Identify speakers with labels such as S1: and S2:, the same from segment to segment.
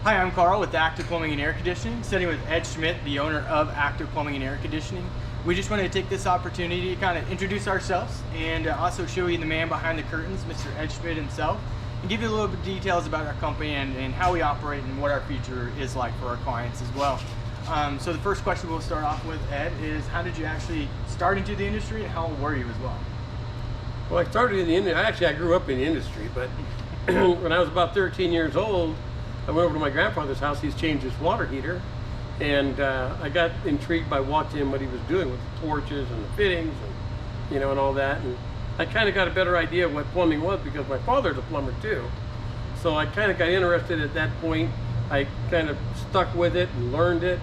S1: Hi, I'm Carl with Active Plumbing and Air Conditioning, sitting with Ed Schmidt, the owner of Active Plumbing and Air Conditioning. We just wanted to take this opportunity to kind of introduce ourselves and also show you the man behind the curtains, Mr. Ed Schmidt himself, and give you a little bit of details about our company and how we operate and what our future is like for our clients as well. So the first question we'll start off with, Ed, is how did you actually start into the industry and how old were you as well?
S2: Well, I started in the industry. Actually, I grew up in the industry, but when I was about 13 years old, I went over to my grandfather's house. He's changed his water heater, and I got intrigued by watching what he was doing with the torches and the fittings, and and all that. And I kind of got a better idea of what plumbing was because my father's a plumber too. So I kind of got interested at that point. I kind of stuck with it and learned it,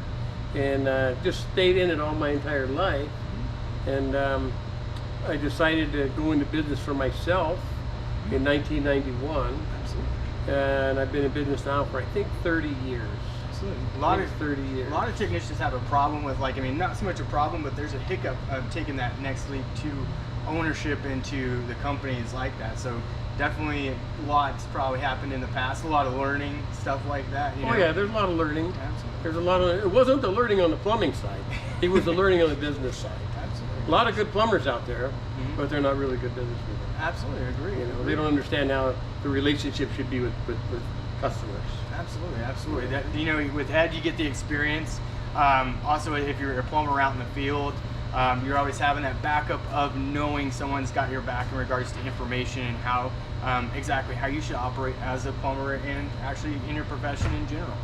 S2: and just stayed in it all my entire life. And I decided to go into business for myself in 1991.
S1: Absolutely.
S2: And I've been in business now for I think 30 years.
S1: Absolutely. A lot of technicians have a problem with, not so much a problem, but there's a hiccup of taking that next leap to ownership into the companies like that. So definitely lots probably happened in the past, a lot of learning, stuff like that.
S2: Oh yeah, there's a lot of learning.
S1: Absolutely.
S2: There's a lot of, it wasn't the learning on the plumbing side, it was the learning on the business side.
S1: Absolutely.
S2: A lot of good plumbers out there, but they're not really good business people.
S1: Absolutely, I agree.
S2: They don't understand how the relationship should be with customers.
S1: Absolutely. That, with Ed, you get the experience. Also, if you're a plumber out in the field, you're always having that backup of knowing someone's got your back in regards to information and how exactly how you should operate as a plumber and actually in your profession in general.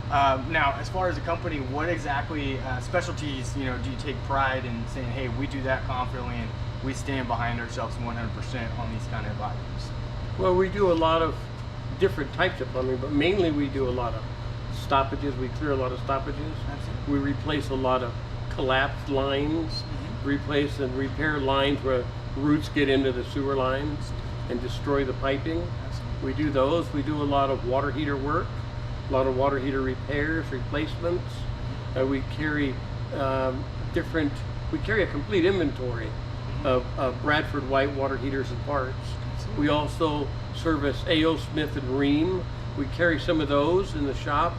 S1: Now, as far as the company, what exactly specialties do you take pride in saying, hey, we do that confidently and we stand behind ourselves 100% on these kind of items?
S2: Well, we do a lot of different types of plumbing, but mainly we do a lot of stoppages. We clear a lot of stoppages.
S1: Absolutely.
S2: We replace a lot of collapsed lines, replace and repair lines where roots get into the sewer lines and destroy the piping.
S1: Absolutely.
S2: We do those. We do a lot of water heater work, a lot of water heater repairs, replacements. We carry we carry a complete inventory of Bradford White water heaters and parts. We also service A.O. Smith and Ream. We carry some of those in the shop,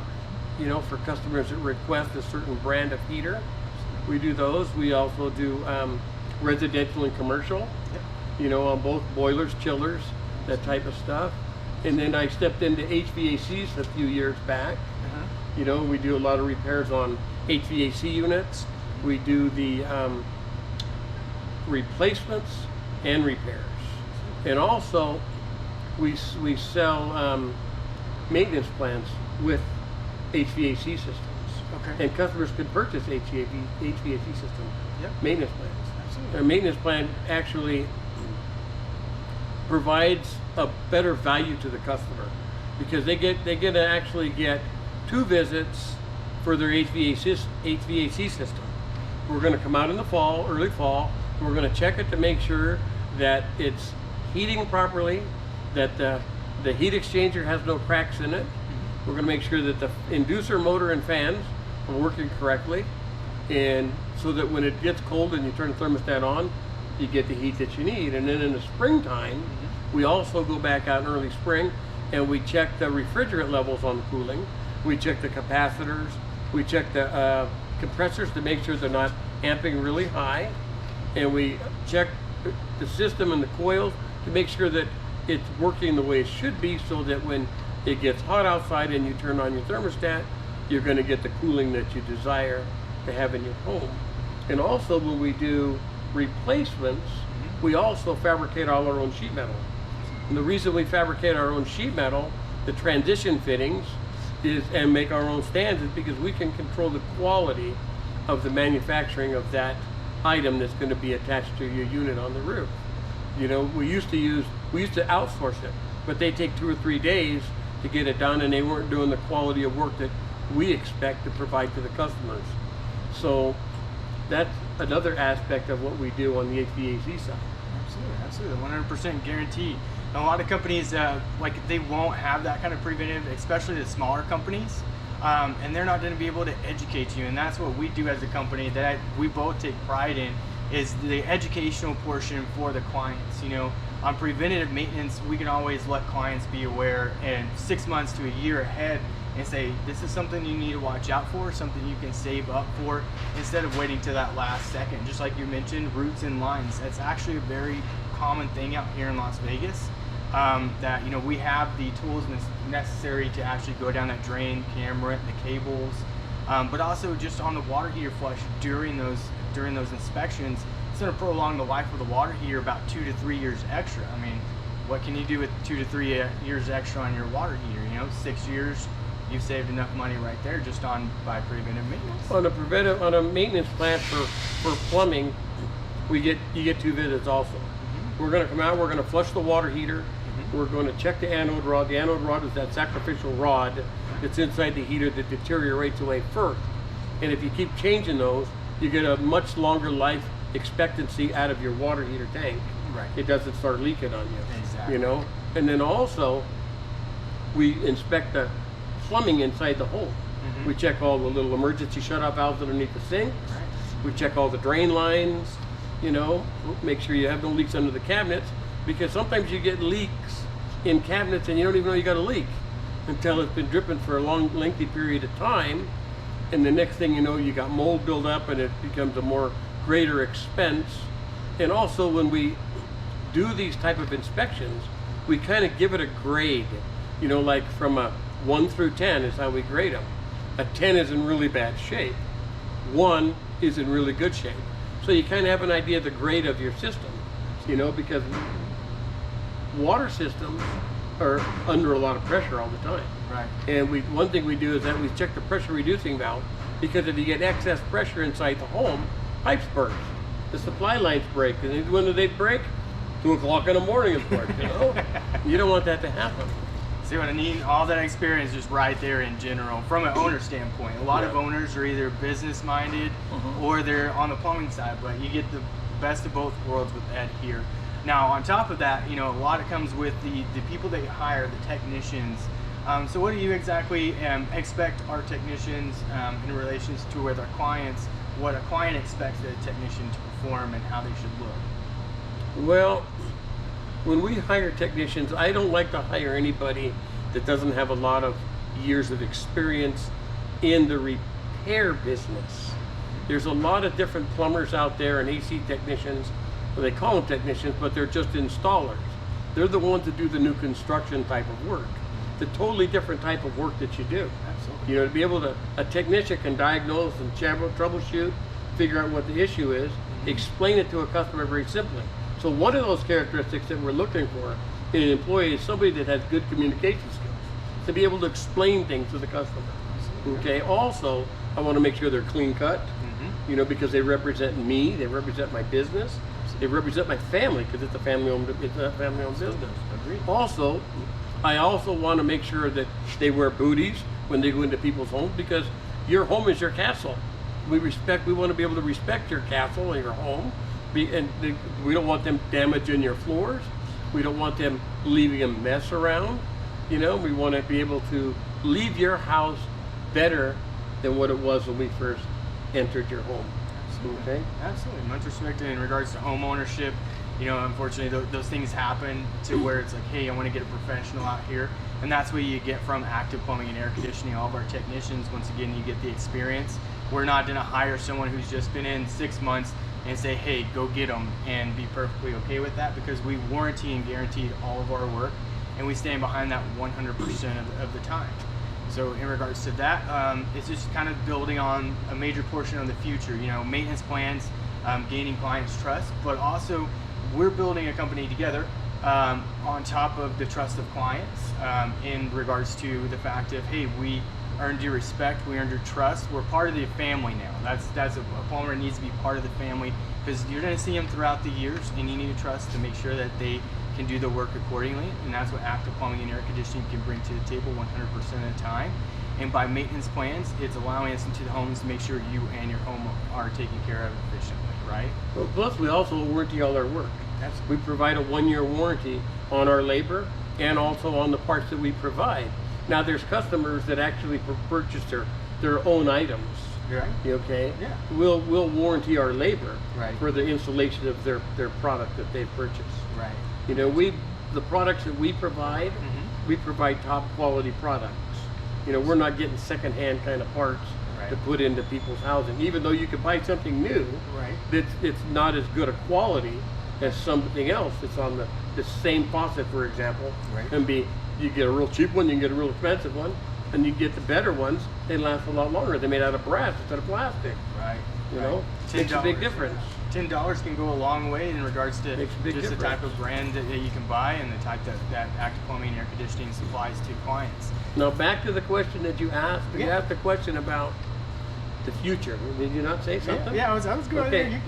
S2: for customers that request a certain brand of heater. We do those. We also do residential and commercial, on both boilers, chillers, that type of stuff. And then I stepped into HVACs a few years back. We do a lot of repairs on HVAC units. We do the replacements and repairs. And also, we sell maintenance plans with HVAC systems.
S1: Okay.
S2: And customers can purchase HVAC system maintenance plans.
S1: Absolutely.
S2: Our maintenance plan actually provides a better value to the customer because they get to actually get 2 visits for their HVAC system. We're going to come out in the fall, early fall. We're going to check it to make sure that it's heating properly, that the heat exchanger has no cracks in it. We're going to make sure that the inducer motor and fans are working correctly, and so that when it gets cold and you turn the thermostat on, you get the heat that you need. And then in the springtime, we also go back out in early spring and we check the refrigerant levels on the cooling. We check the capacitors. We check the compressors to make sure they're not amping really high. And we check the system and the coils to make sure that it's working the way it should be, so that when it gets hot outside and you turn on your thermostat, you're going to get the cooling that you desire to have in your home. And also, when we do replacements, we also fabricate all our own sheet metal. And the reason we fabricate our own sheet metal, the transition fittings, and make our own stands is because we can control the quality of the manufacturing of that item that's going to be attached to your unit on the roof. We used to outsource it, but they take 2 or 3 days to get it done, and they weren't doing the quality of work that we expect to provide to the customers. So that's another aspect of what we do on the HVAC side.
S1: Absolutely, 100% guarantee. And a lot of companies, they won't have that kind of preventive, especially the smaller companies, and they're not going to be able to educate you. And that's what we do as a company that we both take pride in, is the educational portion for the clients. On preventative maintenance, we can always let clients be aware, and 6 months to a year ahead and say, this is something you need to watch out for, something you can save up for, instead of waiting to that last second. Just like you mentioned, routes and lines. That's actually a very common thing out here in Las Vegas. That, you know, we have the tools necessary to actually go down that drain, camera it, the cables, but also just on the water heater flush during those inspections. It's going to prolong the life of the water heater about 2 to 3 years extra. I mean, what can you do with 2 to 3 years extra on your water heater? You know, 6 years, you've saved enough money right there just by preventive maintenance.
S2: On a maintenance plan for plumbing, you get 2 visits also. We're going to come out, we're going to flush the water heater, we're going to check the anode rod. The anode rod is that sacrificial rod that's inside the heater that deteriorates away first. And if you keep changing those, you get a much longer life expectancy out of your water heater tank.
S1: Right.
S2: It doesn't start leaking on you.
S1: Exactly.
S2: You know? And then also, we inspect the plumbing inside the home. We check all the little emergency shut-off valves underneath the sink.
S1: Right.
S2: We check all the drain lines, you know, make sure you have no leaks under the cabinets, because sometimes you get leaks in cabinets and you don't even know you got a leak until it's been dripping for a long, lengthy period of time, and the next thing you know, you got mold build up and it becomes a more greater expense. And also, when we do these type of inspections, we kind of give it a grade, you know, like from a 1 through 10 is how we grade them. A 10 is in really bad shape. 1 is in really good shape. So you kind of have an idea of the grade of your system, you know, because water systems are under a lot of pressure all the time.
S1: Right.
S2: And one thing we do is that we check the pressure reducing valve, because if you get excess pressure inside the home, pipes burst, the supply lines break, and when do they break? 2 o'clock in the morning, of course, you know? You don't want that to happen.
S1: See what I mean? All that experience just right there in general, from an owner standpoint. A lot of owners are either business minded or they're on the plumbing side, but you get the best of both worlds with Ed here. Now, on top of that, you know, a lot of comes with the people that you hire, the technicians. So what do you exactly expect our technicians in relation to with our clients, what a client expects a technician to perform and how they should look?
S2: Well, when we hire technicians, I don't like to hire anybody that doesn't have a lot of years of experience in the repair business. There's a lot of different plumbers out there and AC technicians. Well, they call them technicians, but they're just installers. They're the ones that do the new construction type of work. It's a totally different type of work that you do.
S1: Absolutely.
S2: You know, to be able to, a technician can diagnose and troubleshoot, figure out what the issue is, explain it to a customer very simply. So one of those characteristics that we're looking for in an employee is somebody that has good communication skills, to be able to explain things to the customer. Okay. Also, I want to make sure they're clean cut, you know, because they represent me, they represent my business, they represent my family, because it's a family-owned business.
S1: Agreed.
S2: Also, I also want to make sure that they wear booties when they go into people's homes, because your home is your castle. We want to be able to respect your castle and your home. We don't want them damaging your floors. We don't want them leaving a mess around. You know, we want to be able to leave your house better than what it was when we first entered your home.
S1: Absolutely.
S2: Okay?
S1: Absolutely. Much respect in regards to home ownership. You know, unfortunately, those things happen to where it's like, hey, I want to get a professional out here. And that's what you get from Active Plumbing and Air Conditioning. All of our technicians, once again, you get the experience. We're not going to hire someone who's just been in 6 months and say, hey, go get them, and be perfectly okay with that, because we warranty and guarantee all of our work, and we stand behind that 100% of the time. So in regards to that, it's just kind of building on a major portion of the future, you know, maintenance plans, gaining clients' trust, but also we're building a company together on top of the trust of clients in regards to the fact of, hey, we earned your respect, we earned your trust, we're part of the family now. That's a plumber needs to be part of the family, because you're going to see them throughout the years, and you need to trust to make sure that they can do the work accordingly, and that's what Active Plumbing and Air Conditioning can bring to the table 100% of the time. And by maintenance plans, it's allowing us into the homes to make sure you and your home are taken care of efficiently, right?
S2: Well, plus, we also warranty all our work. We provide a 1-year warranty on our labor and also on the parts that we provide. Now, there's customers that actually purchase their own items.
S1: Right.
S2: Okay.
S1: Yeah.
S2: We'll warranty our labor
S1: Right.
S2: for the installation of their product that they've purchased.
S1: Right.
S2: You know, the products that we provide top quality products. You know, we're not getting secondhand kind of parts
S1: Right.
S2: to put into people's housing, even though you can buy something new.
S1: Right.
S2: It's not as good a quality as something else. It's on the same faucet, for example.
S1: Right.
S2: You get a real cheap one, you can get a real expensive one, and you get the better ones. They last a lot longer. They're made out of brass instead of plastic.
S1: Right.
S2: You know, makes a big difference.
S1: $10 can go a long way in regards to
S2: Makes a big
S1: just the
S2: difference.
S1: type of brand that you can buy and the type that Active Plumbing and Air Conditioning supplies to clients.
S2: Now back to the question that you asked. You
S1: Yeah.
S2: asked the question about the future. Did you not say something?
S1: Yeah, I was going
S2: Okay.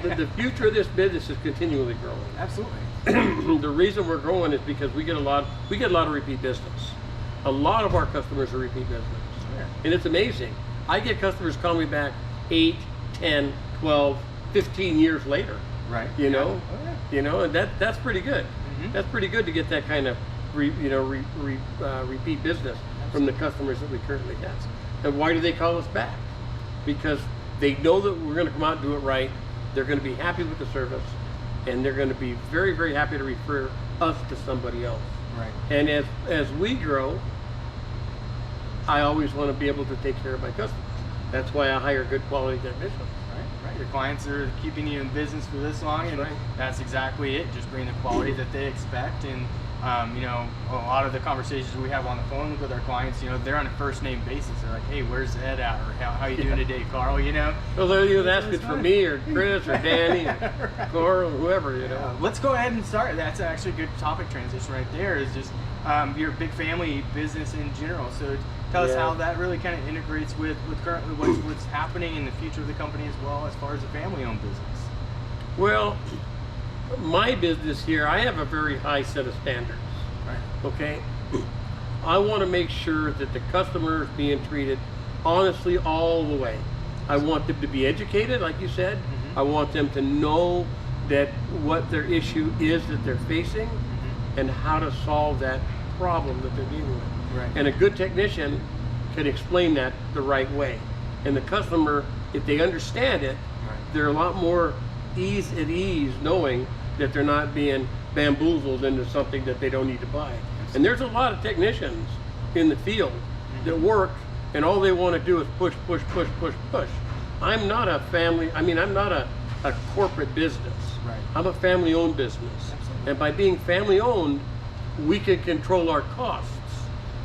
S1: there.
S2: The future of this business is continually growing.
S1: Absolutely.
S2: The reason we're growing is because we get a lot of repeat business. A lot of our customers are repeat business.
S1: Yeah.
S2: And it's amazing. I get customers call me back 8, 10, 12, 15 years later.
S1: Right.
S2: You know?
S1: Oh, yeah.
S2: You know, and that's pretty good.
S1: Mhm.
S2: That's pretty good to get that kind of repeat business from the customers that we currently have. And why do they call us back? Because they know that we're going to come out and do it right. They're going to be happy with the service, and they're going to be very, very happy to refer us to somebody else.
S1: Right.
S2: And as we grow, I always want to be able to take care of my customers. That's why I hire good quality technicians.
S1: Right. Your clients are keeping you in business for this long, and
S2: Right.
S1: that's exactly it. Just bring the quality that they expect. And you know, a lot of the conversations we have on the phone with our clients, you know, they're on a first name basis. They're like, "Hey, where's Ed at?" Or "How you doing today, Carl?" You know.
S2: So they're either asking
S1: That's
S2: for
S1: fine.
S2: me or Chris or Danny or Carl or whoever, you know.
S1: Let's go ahead and start. That's actually a good topic transition right there. Is just your big family business in general. So tell us
S2: Yeah.
S1: how that really kind of integrates with currently what's happening in the future of the company as well, as far as a family-owned business.
S2: Well, my business here, I have a very high set of standards.
S1: Right.
S2: Okay, I want to make sure that the customer is being treated honestly all the way. I want them to be educated, like you said.
S1: Mhm.
S2: I want them to know that what their issue is that they're facing and how to solve that problem that they're dealing with.
S1: Right.
S2: And a good technician can explain that the right way. And the customer, if they understand it,
S1: Right.
S2: they're a lot more at ease knowing that they're not being bamboozled into something that they don't need to buy. And there's a lot of technicians in the field that work and all they want to do is push, push, push, push, push. I'm not a family, I'm not a corporate business.
S1: Right.
S2: I'm a family-owned business.
S1: Absolutely.
S2: And by being family-owned, we can control our costs.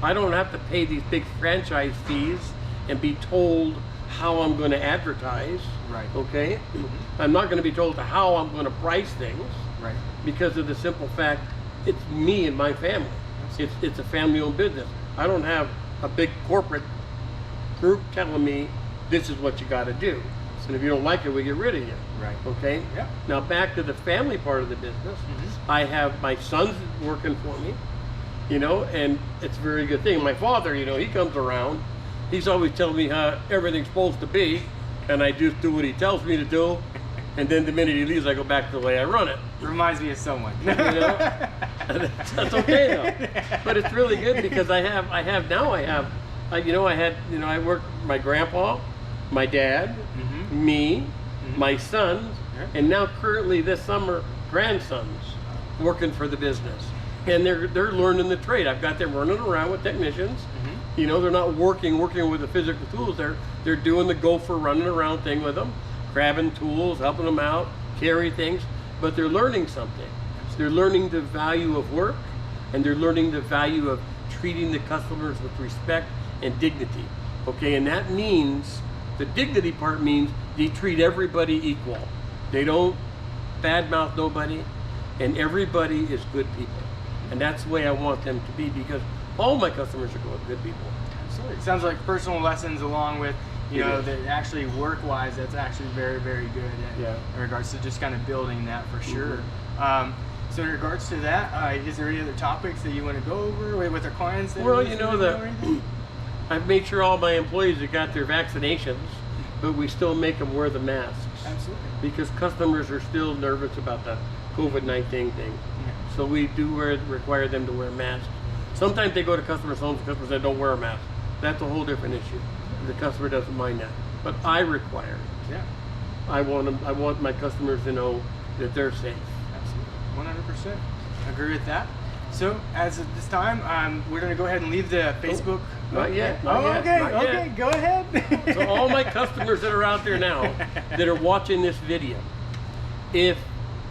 S2: I don't have to pay these big franchise fees and be told how I'm going to advertise.
S1: Right.
S2: Okay? I'm not going to be told how I'm going to price things
S1: Right.
S2: because of the simple fact it's me and my family. It's a family-owned business. I don't have a big corporate group telling me this is what you got to do. And if you don't like it, we get rid of you.
S1: Right.
S2: Okay?
S1: Yeah.
S2: Now back to the family part of the business. I have my sons working for me, you know, and it's a very good thing. My father, you know, he comes around. He's always telling me how everything's supposed to be, and I just do what he tells me to do. And then the minute he leaves, I go back to the way I run it.
S1: Reminds me of someone.
S2: You know, that's okay though. But it's really good because I worked my grandpa, my dad, me, my sons, and now currently this summer grandsons working for the business, and they're learning the trade. I've got them running around with technicians. You know, they're not working with the physical tools. They're doing the gopher running around thing with them, grabbing tools, helping them out, carry things, but they're learning something. They're learning the value of work, and they're learning the value of treating the customers with respect and dignity. Okay, and that means, the dignity part means they treat everybody equal. They don't badmouth nobody, and everybody is good people. And that's the way I want them to be, because all my customers are good people.
S1: Absolutely. It sounds like personal lessons along with, you
S2: It
S1: know,
S2: is.
S1: that actually work-wise, that's actually very, very good in regards to just kind of building that for sure. So in regards to that, is there any other topics that you want to go over with our clients? That
S2: Well,
S1: are
S2: you know,
S1: listening or anything?
S2: I've made sure all my employees have got their vaccinations, but we still make them wear the masks.
S1: Absolutely.
S2: Because customers are still nervous about the COVID-19 thing.
S1: Yeah.
S2: So we do require them to wear masks. Sometimes they go to customers' homes and customers that don't wear a mask. That's a whole different issue. The customer doesn't mind that. But I require it.
S1: Yeah.
S2: I want my customers to know that they're safe.
S1: Absolutely. 100%. Agree with that. So as of this time, we're going to go ahead and leave the Facebook.
S2: Not yet.
S1: Oh,
S2: Not
S1: okay,
S2: yet, not
S1: okay,
S2: yet.
S1: go ahead.
S2: So all my customers that are out there now that are watching this video, if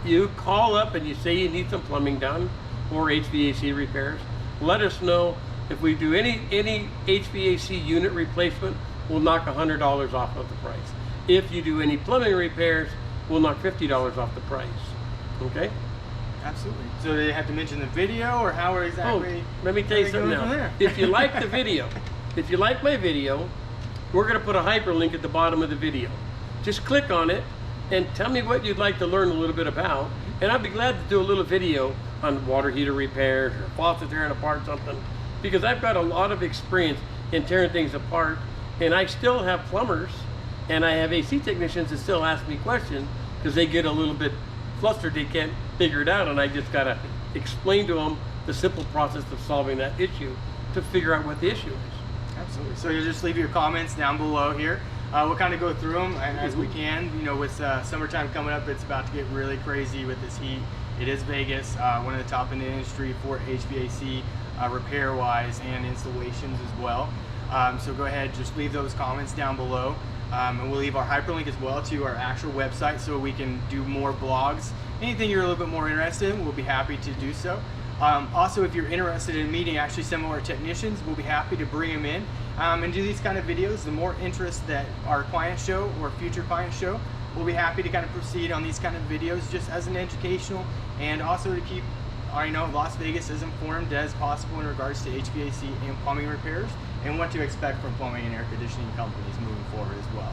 S2: you call up and you say you need some plumbing done or HVAC repairs, let us know. If we do any HVAC unit replacement, we'll knock $100 off of the price. If you do any plumbing repairs, we'll knock $50 off the price. Okay?
S1: Absolutely. So do they have to mention the video, or how are exactly?
S2: Oh, let me tell you something now. If you like the video, if you like my video, we're going to put a hyperlink at the bottom of the video. Just click on it and tell me what you'd like to learn a little bit about, and I'd be glad to do a little video on water heater repairs or faucet tearing apart something, because I've got a lot of experience in tearing things apart, and I still have plumbers and I have AC technicians that still ask me questions because they get a little bit flustered, they can't figure it out, and I just gotta explain to them the simple process of solving that issue to figure out what the issue is.
S1: Absolutely. So you just leave your comments down below here. We'll kind of go through them as we can. You know, with summertime coming up, it's about to get really crazy with this heat. It is Vegas, one of the top in the industry for HVAC repair-wise and installations as well. So go ahead, just leave those comments down below. And we'll leave our hyperlink as well to our actual website so we can do more blogs. Anything you're a little bit more interested in, we'll be happy to do so. Also, if you're interested in meeting actually some of our technicians, we'll be happy to bring them in and do these kind of videos. The more interest that our clients show or future clients show, we'll be happy to kind of proceed on these kind of videos just as an educational, and also to keep Las Vegas as informed as possible in regards to HVAC and plumbing repairs and what to expect from plumbing and air conditioning companies moving forward as well.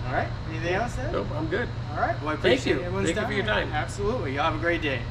S1: All right, anything else, Ed?
S2: Nope, I'm good.
S1: All right, well, I
S2: Thank
S1: appreciate
S2: you.
S1: everyone's
S2: Thank you for your time.
S1: Absolutely, y'all have a great day.